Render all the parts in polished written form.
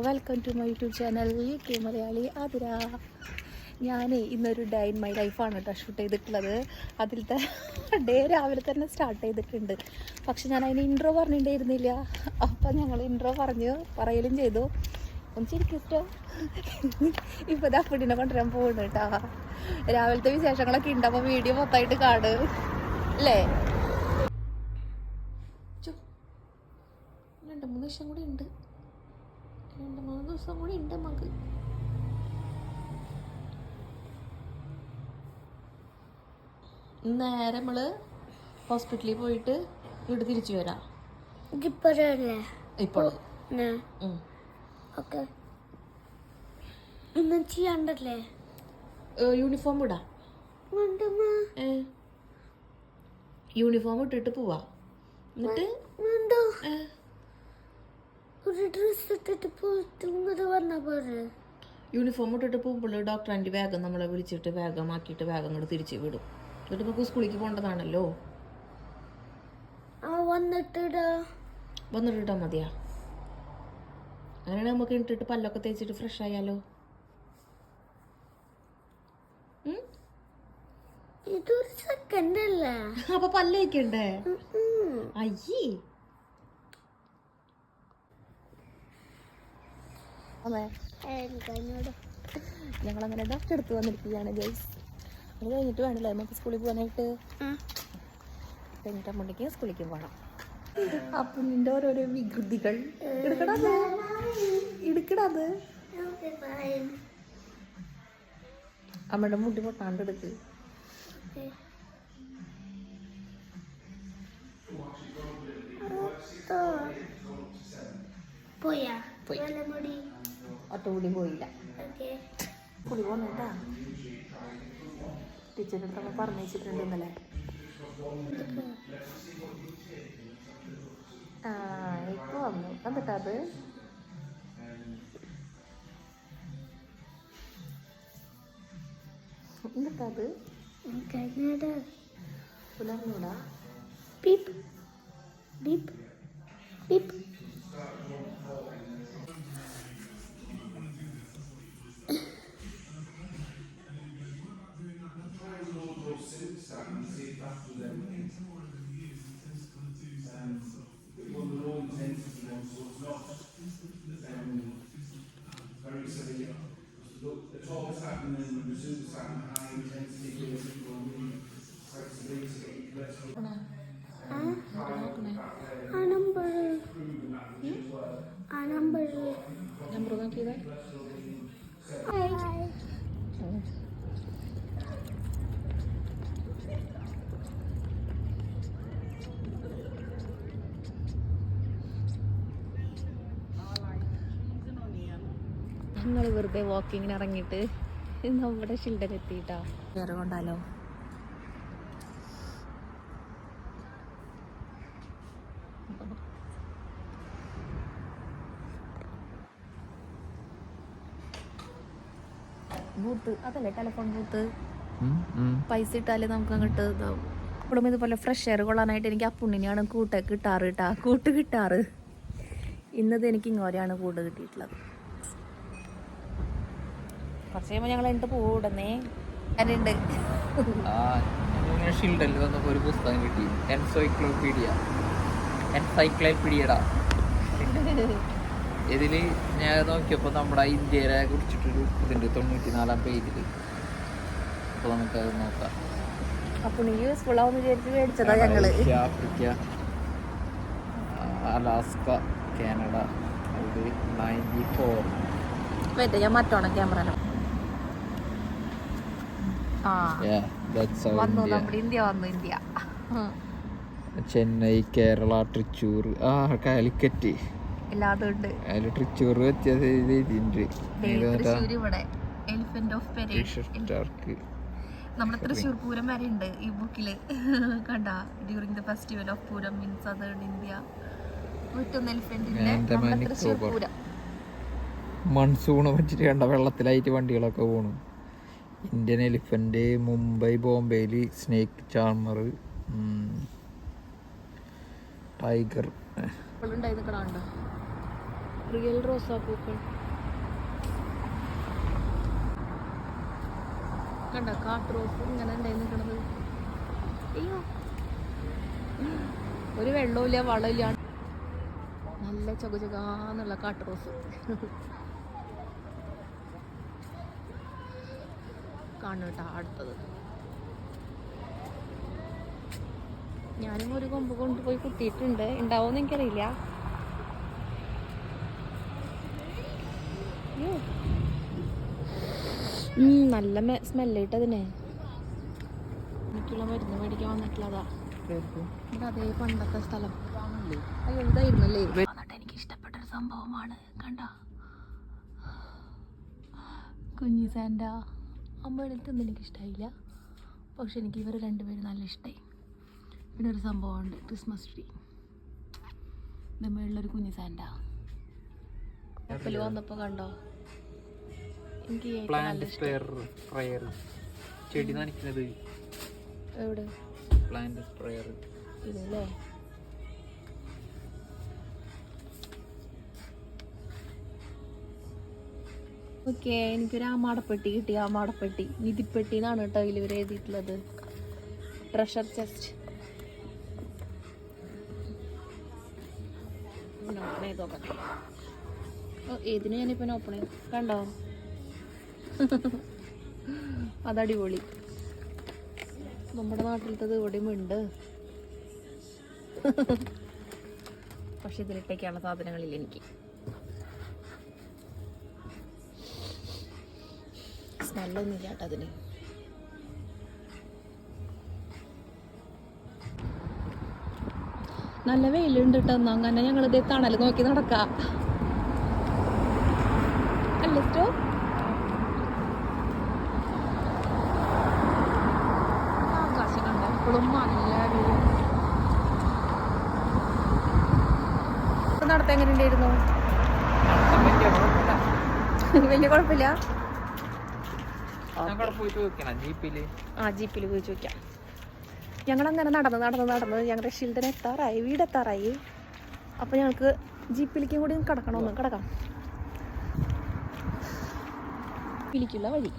Welcome to my YouTube channel UK Malayali Athira. ഞാൻ ഇന്നൊരു day in my ലൈഫാണ് കേട്ടോ ഷൂട്ട് ചെയ്തിട്ടുള്ളത്. അതിലത്തെ ഡേ രാവിലെ തന്നെ സ്റ്റാർട്ട് ചെയ്തിട്ടുണ്ട്. പക്ഷെ ഞാൻ അതിന് ഇൻട്രോ പറഞ്ഞിട്ടുണ്ടായിരുന്നില്ല. അപ്പം ഞങ്ങൾ ഇൻട്രോ പറയലും ചെയ്തു. ഒന്ന് ശരിക്കും ഇപ്പോൾ ഇതാ ഫുഡിനെ കൊണ്ടുവരാൻ പോകുന്നു കേട്ടോ. രാവിലത്തെ വിശേഷങ്ങളൊക്കെ ഉണ്ട്. അപ്പോൾ വീഡിയോ മൊത്തമായിട്ട് കാട് അല്ലേ. 2-3 ദിവസം കൂടി ഉണ്ട്. 2-3 ദിവസം കൂടി ഉണ്ട് നമുക്ക്. നേരെ നമ്മള് ഹോസ്പിറ്റലിൽ പോയിട്ട് ഇവിടെ തിരിച്ചു വരാം. ഇപ്പോൾ ചെയ്യാണ്ടല്ലേ യൂണിഫോം ഇടാം. യൂണിഫോം ഇട്ടിട്ട് പോവാ. എന്നിട്ട് ഒരു ഡ്രസ് ഇട്ടിട്ട് പോയിട്ട് വന്നാ പോരെ. യൂണിഫോം ഇട്ടിട്ട് പോകുമ്പോൾ ഡോക്ടർ ആൻറ്റി വേഗം നമ്മളെ വിളിച്ചിട്ട് വേഗം ആക്കിയിട്ട് വേഗം അങ്ങോട്ട് തിരിച്ച് വിടും. എന്നിട്ട് നമുക്ക് സ്കൂളിലേക്ക് പോകേണ്ടതാണല്ലോ. വന്നിട്ടിട്ടാ മതിയാ. അങ്ങനെയാണെങ്കിൽ നമുക്ക് ഇട്ടിട്ട് പല്ലൊക്കെ തേച്ചിട്ട് ഫ്രഷ് ആയാലോ. ഇതൊരു സെക്കൻഡ് അല്ല. അപ്പൊ പല്ലേക്കണ്ടേ? അയ്യേ ഞങ്ങളങ്ങനെ ഡോക്ടർ എടുത്ത് വന്നിരിക്കുകയാണ് ഗൈസ്. അത് കഴിഞ്ഞിട്ട് വേണമല്ലേ നമുക്ക് സ്കൂളിൽ പോകാനായിട്ട്. കഴിഞ്ഞിട്ട് അമ്മയ്ക്ക് സ്കൂളിലേക്ക് പോകണം. അപ്പം നിന്റെ ഓരോരോ വികൃതികൾ എടുക്കണത് അമ്മയുടെ മുടി പൊട്ടാണ്ട് എടുക്ക്. പോയി ഒറ്റകൂടി പോയില്ല. കുളി പോന്നേട്ടാ. ടീച്ചറിൻ്റെ അടുത്തൊക്കെ പറഞ്ഞു വെച്ചിട്ടുണ്ട് ഇന്നലെ. ഇപ്പൊ വന്നു. എന്നിട്ടാ അത് പുലർന്നൂടാ. Peep peep peep. നമ്പർ നോക്കിയതാ. ഞങ്ങൾ വെറുതെ വാക്കിങ്ങിന് ഇറങ്ങിയിട്ട് നമ്മുടെ ഷിൽഡൻ എത്തിയിട്ടാ. വേറെ കൊണ്ടാലോ. ബൂത്ത് അതല്ലേ ടെലിഫോൺ ബൂത്ത്. പൈസ ഇട്ടാല് നമുക്ക് അങ്ങോട്ട് ഇതാവും. ഇപ്പോഴും ഇതുപോലെ ഫ്രഷ് എയർ കൊള്ളാനായിട്ട് എനിക്ക് അപ്പുണ്ണിനെയാണ് കൂട്ട് കിട്ടാറ്. ഇന്നത് എനിക്ക് ഇങ്ങോരെയാണ് കൂട് കിട്ടിയിട്ടുള്ളത്. കുറച്ച് കഴിയുമ്പോൾ ഞങ്ങൾ എന്നിട്ട് പോവുടന്നേ. ഞാനുണ്ട് ഷീൽഡിൽ വന്നപ്പോൾ ഒരു പുസ്തകം കിട്ടി. എൻസൈക്ലോപീഡിയടാ. ഇതിൽ ഞാൻ നോക്കിയപ്പോൾ നമ്മുടെ ഇന്ത്യയെ കുറിച്ചിട്ടൊരു ഇതുണ്ട് 94-ാം പേജിൽ. അപ്പോൾ നമുക്കത് നോക്കാം. Africa, Alaska, Canada. ഇത് 94. ഞാൻ മറ്റോണം ക്യാമറ വന്നു. നമ്മുടെ ഇന്ത്യ വന്നു. ഇന്ത്യ ചെന്നൈ, കേരള, തൃശ്ശൂർ, കാലിക്കറ്റ് എല്ലാതും ഉണ്ട്. അതിൽ തൃശ്ശൂർ നമ്മുടെ തൃശ്ശൂർ പൂരം വരെ ഉണ്ട് ഈ ബുക്കില്. കണ്ട during the festival of Pooram in southern India Thrissur Pooram. Monsoon പറ്റിട്ട് കണ്ട വെള്ളത്തിലായിട്ട് വണ്ടികളൊക്കെ പോണു. ഇന്ത്യൻ എലിഫന്റ്, മുംബൈ, ബോംബെയിൽ സ്നേക്ക് ചാർമർ, ടൈഗർ. റിയൽ റോസാപ്പൂക്കൾ കണ്ട, കാട്ട് റോസ് ഇങ്ങനെ ഉണ്ടായി നിൽക്കണത്. അയ്യോ, ഒരു വെള്ളമില്ല വളമില്ല, നല്ല ചൊകചൊകാന്നുള്ള കാട്ട് റോസ്. കാണുട്ടാ അടുത്തത്. ഞാനും ഒരു കൊമ്പ് കൊണ്ടുപോയി കുത്തിയിട്ടുണ്ട്, ഉണ്ടാവുമെന്ന് എനിക്കറിയില്ല. നല്ല സ്മെല്ലായിട്ട് അതിനെ. എനിക്കുള്ള മരുന്ന് മേടിക്കാൻ വന്നിട്ടുള്ളതാ. ഇവിടെ അതേ പണ്ടത്തെ സ്ഥലം. അയ്യോ ഇതായിരുന്നല്ലേ. എന്നിട്ട് എനിക്ക് ഇഷ്ടപ്പെട്ട ഒരു സംഭവമാണ്, കണ്ട കുഞ്ഞി സാൻഡ. അമ്മ എടുത്തൊന്നും എനിക്ക് ഇഷ്ടമായില്ല, പക്ഷെ എനിക്ക് ഇവർ രണ്ടുപേരും നല്ല ഇഷ്ടമായി. പിന്നെ ഒരു സംഭവമുണ്ട്, ക്രിസ്മസ് ട്രീ. മുകളിലൊരു കുഞ്ഞി സാൻഡ. കപ്പൽ വന്നപ്പോൾ കണ്ടോ, എനിക്ക് ചെടി നനയ്ക്കുന്നത് എവിടെ? പ്ലാന്റ് സ്പ്രെയർ ഇതല്ലേ. ഓക്കെ, എനിക്കൊരു ആമാടപ്പെട്ടി കിട്ടി. ആമാടപ്പെട്ടി, നിധിപ്പെട്ടി എന്നാണ് കേട്ടോ ഇതിൽ ഇവർ എഴുതിയിട്ടുള്ളത്. Treasure chest. ഓപ്പൺ ചെയ്ത് നോക്കാം. ഏതിന് ഞാനിപ്പോൾ ഓപ്പൺ ചെയ്തു, കണ്ടോ? അതടിപൊളി. നമ്മുടെ നാട്ടിലത്തത് ഇവിടെയും ഉണ്ട്, പക്ഷെ ഇതിലിട്ടേക്കാനുള്ള സാധനങ്ങളില്ല എനിക്ക്. സ്മെല്ലൊന്നുമില്ല കേട്ടോ അതിന്. നല്ല വെയിലുണ്ട് കേട്ടോ. എന്നാ അങ്ങനെ ഞങ്ങളിതേ തണൽ നോക്കി നടക്കാം അല്ലേ സ്റ്റോ? ആകാശം കണ്ട എപ്പോഴും നല്ല നടത്താൻ എങ്ങനെ ഉണ്ടായിരുന്നു? വലിയ കുഴപ്പമില്ല. ജീപ്പിൽ പോയി ചോദിക്കാം. ഞങ്ങളങ്ങനെ നടന്ന് ഞങ്ങളുടെ ഷിൽഡൻ എത്താറായി, വീടെത്താറായി. അപ്പോൾ ഞങ്ങൾക്ക് ജീപ്പിലേക്കും കൂടി കിടക്കാം. പിലിക്കുള്ള വഴി.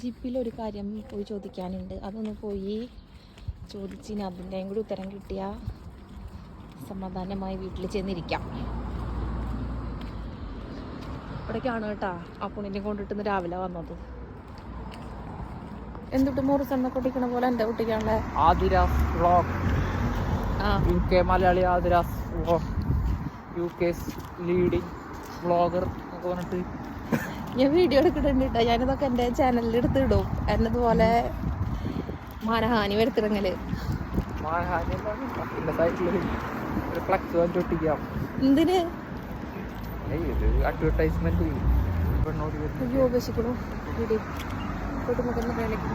ജീപ്പിലൊരു കാര്യം പോയി ചോദിക്കാനുണ്ട്, അതൊന്ന് പോയി ചോദിച്ചിന് അതിൻ്റെയും കൂടി ഉത്തരം കിട്ടിയാൽ സമാധാനമായി വീട്ടിൽ ചെന്നിരിക്കാം. ഇവിടേക്കാണ് കേട്ടാ ആ പുണ്ണിനെ കൊണ്ടിട്ട് രാവിലെ വന്നത്. എന്തിട്ട് മോറിസെണ്ണ കൊട്ടിക്കണ പോലെ എൻ്റെ കുട്ടിക്കാണല്ലേ. Aadiras vlog, UK Malayali Aadiras vlog, UK's leading vlogger എന്നൊക്കെ പറഞ്ഞിട്ട് ഞാൻ വീഡിയോ എടുക്കുന്നുണ്ട്. ഞാനിതൊക്കെ എൻ്റെ ചാനലിൽ എടുത്തിടും. എന്നതുപോലെ മാനഹാനി വരുത്തിടങ്ങല്. എന്തിന് അഡ്വർടൈസ്മെന്റ് ഉപേക്ഷിക്കണു വീഡിയോ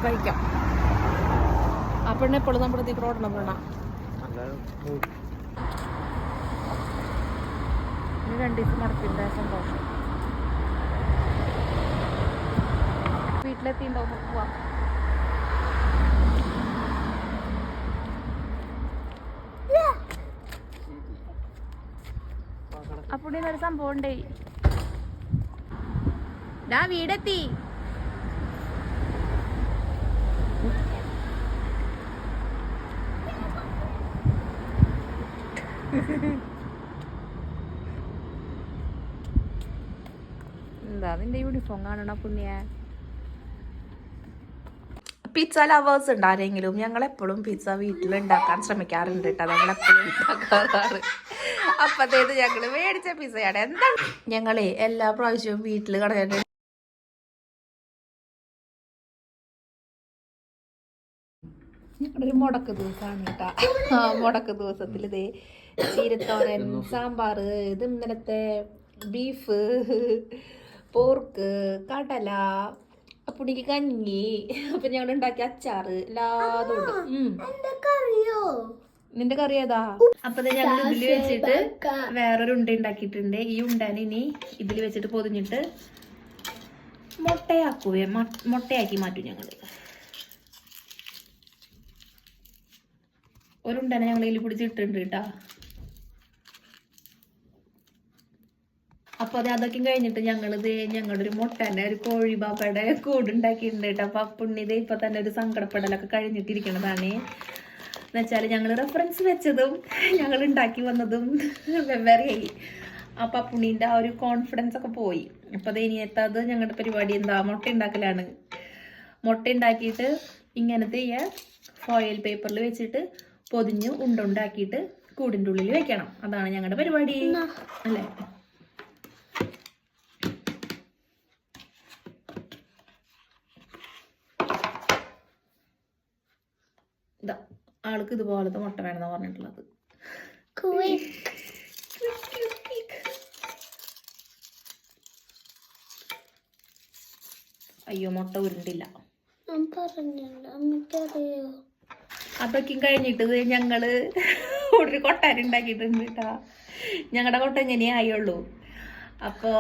കഴിക്കാം. ആ പെണ്ണ് എപ്പോഴും നമ്മുടെ ഇതിൽ ഓടണം പെണ്ണ. 2 ദിവസം നടത്തിൻ്റെ സന്തോഷം. വീട്ടിലെത്തിണ്ടാവും, പോവാം. അപ്പോൾ ഒരു സംഭവം ഉണ്ടേ. വീടെത്തി. എന്താ നിന്റെ യൂണിഫോം കാണണ പുണ്യ? പിസ്സ ലവേഴ്സ് ഉണ്ട് ആരെങ്കിലും? ഞങ്ങളെപ്പോഴും പിസ്സ വീട്ടിൽ ഉണ്ടാക്കാൻ ശ്രമിക്കാറുണ്ട് കേട്ടോ. ഞങ്ങളെപ്പോഴും ഉണ്ടാക്കാറാണ്. അപ്പത്തേത് ഞങ്ങള് മേടിച്ച പിസ്സയാണ്. എന്താ ഞങ്ങളെ എല്ലാ പ്രാവശ്യവും വീട്ടിൽ കടന്നിട്ട് ഞങ്ങളൊരു മുടക്ക് ദിവസമാണ് കേട്ടാ. ആ മുടക്ക് ദിവസത്തിൽ ഇതേ ചീരത്തോരൻ, സാമ്പാർ, ഇത് ഇന്നലത്തെ ബീഫ്, പോർക്ക്, കടല, പുണിക്ക് കഞ്ഞി, അപ്പൊ ഞങ്ങൾ ഉണ്ടാക്കിയ അച്ചാറ് എല്ലാതും ഉണ്ട്. നിന്റെ കറി ഏതാ? അപ്പൊ ഞങ്ങൾ ഇതിൽ വെച്ചിട്ട് വേറൊരു ഉണ്ട ഉണ്ടാക്കിയിട്ടുണ്ട്. ഈ ഉണ്ടനെ ഇനി ഇതിൽ വെച്ചിട്ട് പൊതിഞ്ഞിട്ട് മുട്ടയാക്കി മാറ്റും ഞങ്ങള്. ഒരുണ്ടനെ ഞങ്ങളിൽ പിടിച്ചിട്ടുണ്ട് കേട്ടാ. അപ്പൊ അതൊക്കെ കഴിഞ്ഞിട്ട് ഞങ്ങളിത് ഞങ്ങളുടെ ഒരു മുട്ടന്റെ ഒരു കോഴി ബാബയുടെ കൂടുണ്ടാക്കിയിട്ടുണ്ട് കേട്ടോ. അപ്പൊ പുണ്ണിത് ഇപ്പൊ തന്നെ ഒരു സങ്കടപ്പെടലൊക്കെ കഴിഞ്ഞിട്ടിരിക്കണതാണ്. എന്നുവെച്ചാൽ ഞങ്ങൾ റെഫറൻസ് വെച്ചതും ഞങ്ങൾ ഉണ്ടാക്കി വന്നതും വെവ്വേറെയായി. അപ്പൊ പുണ്ണീൻ്റെ ആ ഒരു കോൺഫിഡൻസ് ഒക്കെ പോയി. അപ്പൊ അത് ഇനിയെത്തത് ഞങ്ങളുടെ പരിപാടി എന്താ, മുട്ട ഉണ്ടാക്കലാണ്. മുട്ട ഉണ്ടാക്കിയിട്ട് ഇങ്ങനത്തെ ഫോയിൽ പേപ്പറിൽ വെച്ചിട്ട് പൊതിഞ്ഞ് ഉണ്ടാക്കിയിട്ട് കൂടിൻ്റെ ഉള്ളിൽ വെക്കണം. അതാണ് ഞങ്ങളുടെ പരിപാടി അല്ലേ. ഇതാ ആൾക്ക് ഇതുപോലത്തെ മുട്ട വേണമെന്നാണ് പറഞ്ഞിട്ടുള്ളത്. അയ്യോ മുട്ട ഉരുണ്ടില്ല. അതൊക്കെ കഴിഞ്ഞിട്ട് ഞങ്ങള് ഒരു കൊട്ടാരം ഉണ്ടാക്കിയിട്ടുണ്ട് കേട്ടാ. ഞങ്ങളുടെ കൊട്ട ഇങ്ങനെ ആയുള്ളൂ. അപ്പോ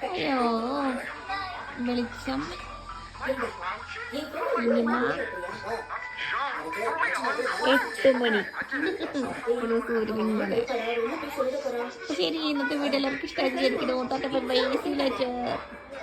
അയ്യോ വെളിച്ചം 8 മണി സൂര്യനിങ്ങനെ. ശരി, ഇന്നത്തെ വീഡിയോ എല്ലാവർക്കും ഇഷ്ടമായി വിചാരിക്കുന്നു.